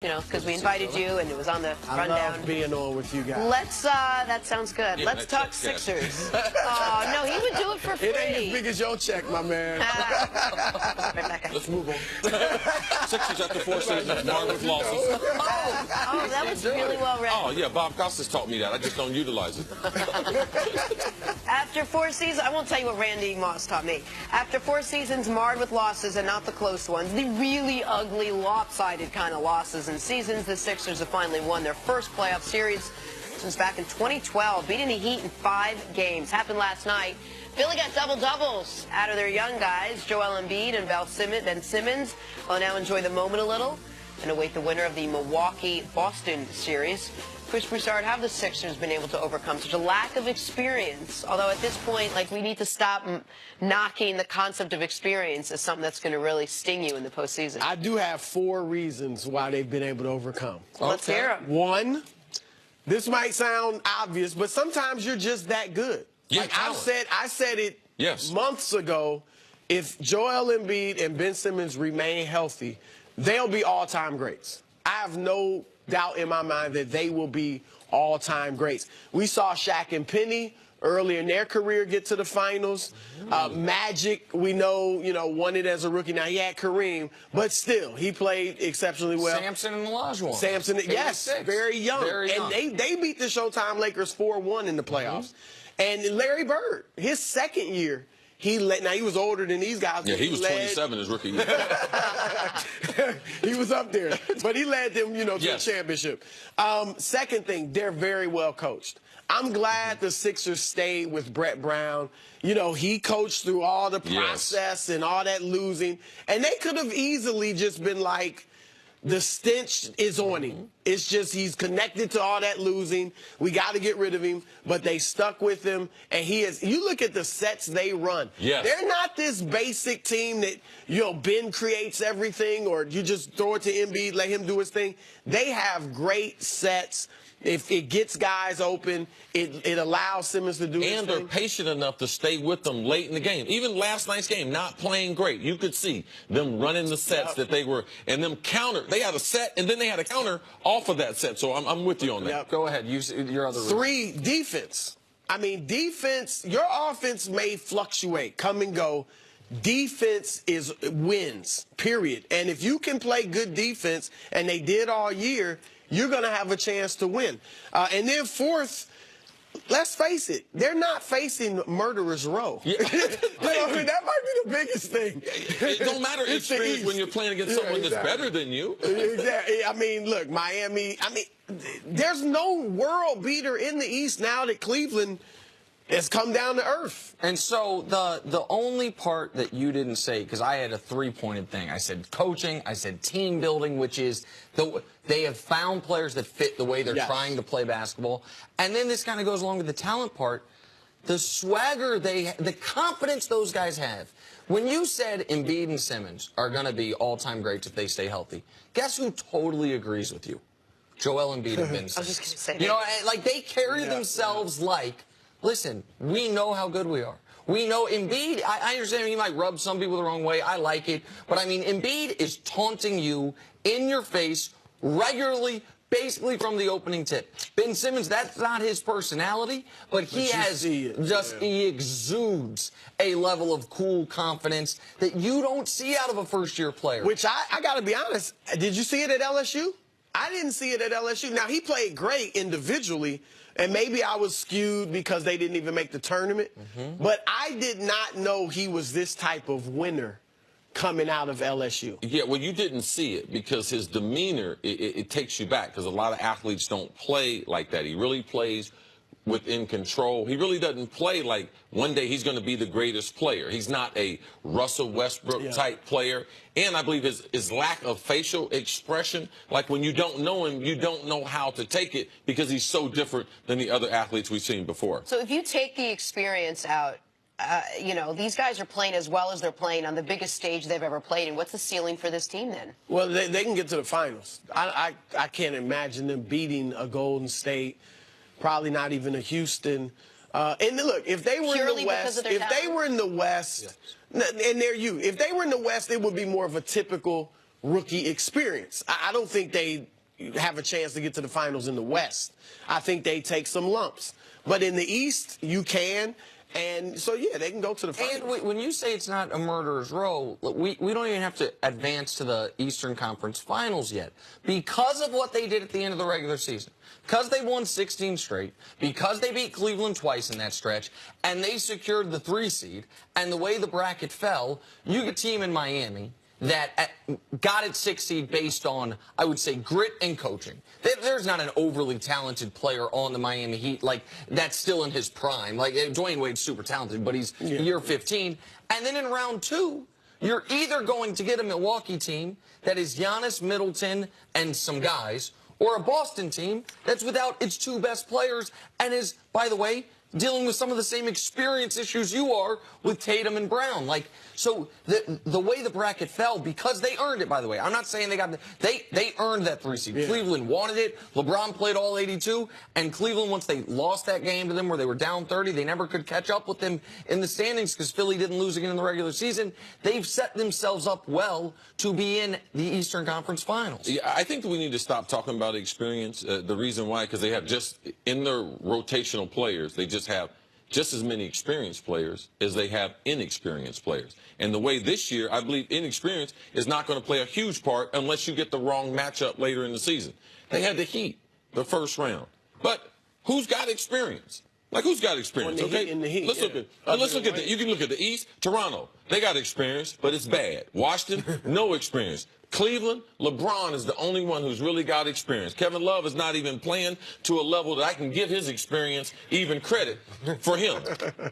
You know, because we invited you and it was on the rundown. I love being on with you guys. Let's, that sounds good. Yeah, Let's talk Sixers. Oh, no, he would do it for free. It ain't as big as your check, my man. Let's move on. Sixers after 4 seasons, marred with losses. Oh, that was really well read. Oh, yeah, Bob Costas taught me that. I just don't utilize it. After 4 seasons, I won't tell you what Randy Moss taught me. After 4 seasons marred with losses and not the close ones, the really ugly, lopsided kind of losses and seasons, the Sixers have finally won their first playoff series since back in 2012, beating the Heat in 5 games. Happened last night. Philly got double-doubles out of their young guys, Joel Embiid and Ben Simmons. Will now enjoy the moment a little and await the winner of the Milwaukee-Boston series. Chris Broussard, how have the Sixers been able to overcome such a lack of experience? Although at this point, like, we need to stop knocking the concept of experience as something that's going to really sting you in the postseason. I do have 4 reasons why they've been able to overcome. Let's hear them. 1, this might sound obvious, but sometimes you're just that good. Yeah, like I said it months ago. If Joel Embiid and Ben Simmons remain healthy, they'll be all-time greats. I have no doubt in my mind that they will be all-time greats. We saw Shaq and Penny early in their career get to the finals. Magic, we know, won it as a rookie. Now, he had Kareem, but still, he played exceptionally well. Samson and Olajuwon. Samson, yes, very young. And they beat the Showtime Lakers 4-1 in the playoffs. And Larry Bird, his second year, he was older than these guys. Yeah, he was 27 his rookie year. He was up there, but he led them, to the championship. Second thing, they're very well coached. I'm glad the Sixers stayed with Brett Brown. He coached through all the process and all that losing, and they could have easily just been like, the stench is on him. It's just he's connected to all that losing. We got to get rid of him. But they stuck with him, and he is. You look at the sets they run. Yes. They're not this basic team that Ben creates everything, or you just throw it to Embiid, let him do his thing. They have great sets. If it gets guys open, it allows Simmons to do his thing. And they're patient enough to stay with them late in the game. Even last night's game, not playing great. You could see them running the sets that they were, and them counter. They had a set, and then they had a counter off of that set. So I'm with you on that. Go ahead. Use your other reason. 3, defense. I mean, defense, your offense may fluctuate, come and go. Defense wins, period. And if you can play good defense, and they did all year, you're going to have a chance to win. And then 4th, let's face it, they're not facing murderer's row. Yeah. That might be the biggest thing. It don't matter experience when you're playing against someone that's better than you. Exactly. I mean, look, Miami, there's no world beater in the East now that Cleveland has come down to earth. And so the only part that you didn't say, because I had a 3-pointed thing. I said coaching, I said team building, which is they have found players that fit the way they're trying to play basketball. And then this kind of goes along with the talent part. The swagger, the confidence those guys have. When you said Embiid and Simmons are going to be all-time greats if they stay healthy, guess who totally agrees with you? Joel Embiid and Ben Simmons. I was just going to say that. Like they carry themselves like, listen, we know how good we are. We know Embiid, I understand he might rub some people the wrong way. I like it. But, I mean, Embiid is taunting you in your face regularly, basically from the opening tip. Ben Simmons, that's not his personality, but he exudes a level of cool confidence that you don't see out of a first-year player. Which I got to be honest, did you see it at LSU? I didn't see it at LSU. Now, he played great individually, and maybe I was skewed because they didn't even make the tournament. But I did not know he was this type of winner coming out of LSU. Yeah, well, you didn't see it because his demeanor, it takes you back because a lot of athletes don't play like that. He really plays within control. He really doesn't play like one day he's going to be the greatest player. He's not a Russell Westbrook type player. And I believe his lack of facial expression, like when you don't know him, you don't know how to take it because he's so different than the other athletes we've seen before. So if you take the experience out, these guys are playing as well as they're playing on the biggest stage they've ever played. And what's the ceiling for this team then? Well, they can get to the finals. I can't imagine them beating a Golden State. Probably not even a Houston. And look, if they were in the West, if they were in the West, and they're you, if they were in the West, it would be more of a typical rookie experience. I don't think they have a chance to get to the finals in the West. I think they take some lumps. But in the East, you can. And so, yeah, they can go to the finals. And when you say it's not a murderer's row, we don't even have to advance to the Eastern Conference Finals yet. Because of what they did at the end of the regular season, because they won 16 straight, because they beat Cleveland twice in that stretch, and they secured the 3 seed, and the way the bracket fell, you get a team in Miami that got its 6 seed based on, I would say, grit and coaching. There's not an overly talented player on the Miami Heat like that's still in his prime. Like Dwayne Wade's super talented, but he's year 15. And then in round 2, you're either going to get a Milwaukee team that is Giannis, Middleton, and some guys, or a Boston team that's without its 2 best players and is, by the way, dealing with some of the same experience issues you are with Tatum and Brown. Like, so the way the bracket fell, because they earned it, by the way. I'm not saying they earned that 3 seed. Yeah. Cleveland wanted it. LeBron played all 82, and Cleveland, once they lost that game to them where they were down 30, they never could catch up with them in the standings because Philly didn't lose again in the regular season. They've set themselves up well to be in the Eastern Conference Finals. Yeah, I think we need to stop talking about experience. The reason why, because they have just, in their rotational players, they just have just as many experienced players as they have inexperienced players. And the way this year, I believe inexperience is not going to play a huge part unless you get the wrong matchup later in the season. They had the Heat the first round. But who's got experience? Like, who's got experience? Okay, let's look at that. You can look at the East. Toronto, they got experience, but it's bad. Washington, no experience. Cleveland, LeBron is the only one who's really got experience. Kevin Love is not even playing to a level that I can give his experience even credit for him.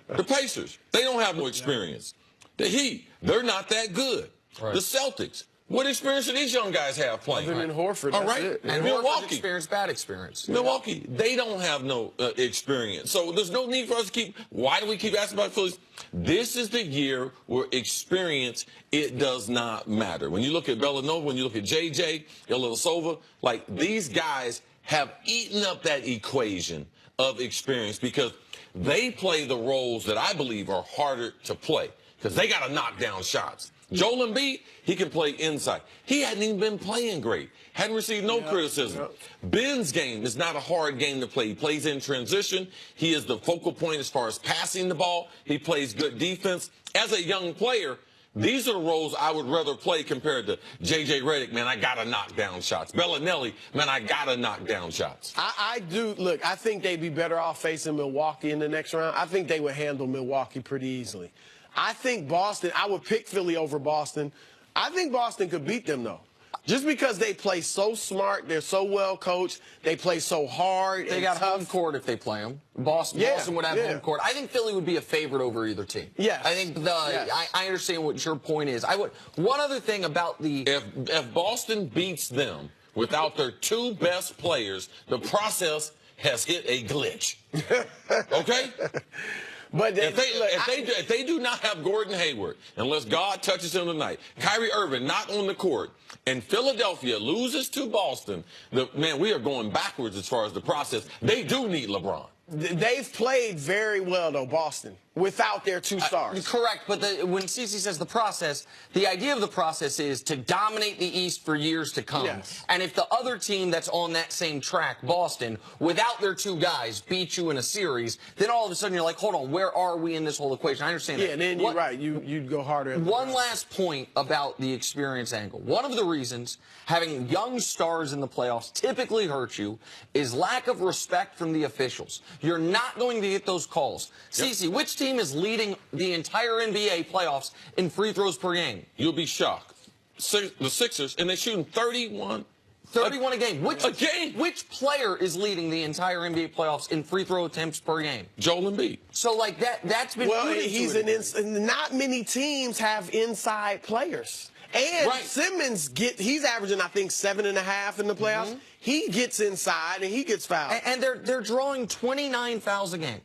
The Pacers, they don't have no experience. The Heat, they're not that good. Right. The Celtics, what experience do these young guys have playing? Other than Horford, all right. It. And Milwaukee, experience, bad experience. Milwaukee, they don't have no experience. So there's no need for us to keep. Why do we keep asking about Phillies? This is the year where experience, it does not matter. When you look at Bellanova, when you look at JJ, Ilyasova, like these guys have eaten up that equation of experience because they play the roles that I believe are harder to play because they got to knock down shots. Joel Embiid, he can play inside. He hadn't even been playing great. Hadn't received no criticism. Ben's game is not a hard game to play. He plays in transition. He is the focal point as far as passing the ball. He plays good defense. As a young player, these are the roles I would rather play compared to J.J. Redick. Man, I got to knock down shots. Bellinelli, man, I got to knock down shots. I do. Look, I think they'd be better off facing Milwaukee in the next round. I think they would handle Milwaukee pretty easily. I think Boston, I would pick Philly over Boston. I think Boston could beat them, though. Just because they play so smart, they're so well coached, they play so hard. They got home court if they play them. Boston would have home court. I think Philly would be a favorite over either team. Yeah. I think I understand what your point is. One other thing about the if Boston beats them without their 2 best players, the process has hit a glitch. Okay? But if they do not have Gordon Hayward, unless God touches him tonight, Kyrie Irving not on the court, and Philadelphia loses to Boston, man, we are going backwards as far as the process. They do need LeBron. They've played very well, though, Boston, without their 2 stars. Correct, but when Cece says the process, the idea of the process is to dominate the East for years to come. Yes. And if the other team that's on that same track, Boston, without their 2 guys, beat you in a series, then all of a sudden you're like, hold on, where are we in this whole equation? I understand that. Yeah, then you're right. You'd go harder. One last point about the experience angle. One of the reasons having young stars in the playoffs typically hurts you is lack of respect from the officials. You're not going to get those calls. Yep. Cece, which team is leading the entire NBA playoffs in free throws per game? You'll be shocked. The Sixers, and they're shooting 31 a game. Which player is leading the entire NBA playoffs in free throw attempts per game? Joel Embiid. So, like, that's been... Well, not many teams have inside players. And Simmons, he's averaging, I think, 7.5 in the playoffs. Mm-hmm. He gets inside and he gets fouled. And they're drawing 29 fouls a game.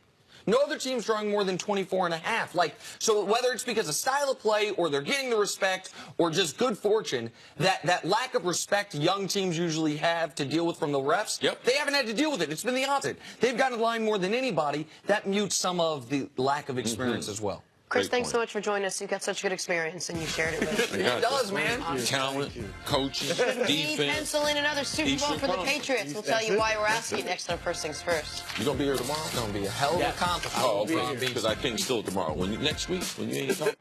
No other team's drawing more than 24.5. Like, so whether it's because of style of play or they're getting the respect or just good fortune, that lack of respect young teams usually have to deal with from the refs, they haven't had to deal with it. It's been the opposite. They've gotten the line more than anybody. That mutes some of the lack of experience as well. Chris, thanks so much for joining us. You've got such good experience, and you shared it with us. It does, man. Talent, coaching, We defense. pencil in another Super Bowl for the Patriots. We'll tell you why we're asking next on First Things First. You gonna be here tomorrow? It's going to be a hell of a competition. Oh, okay. Because I can't still tomorrow. Next week, when you ain't talking.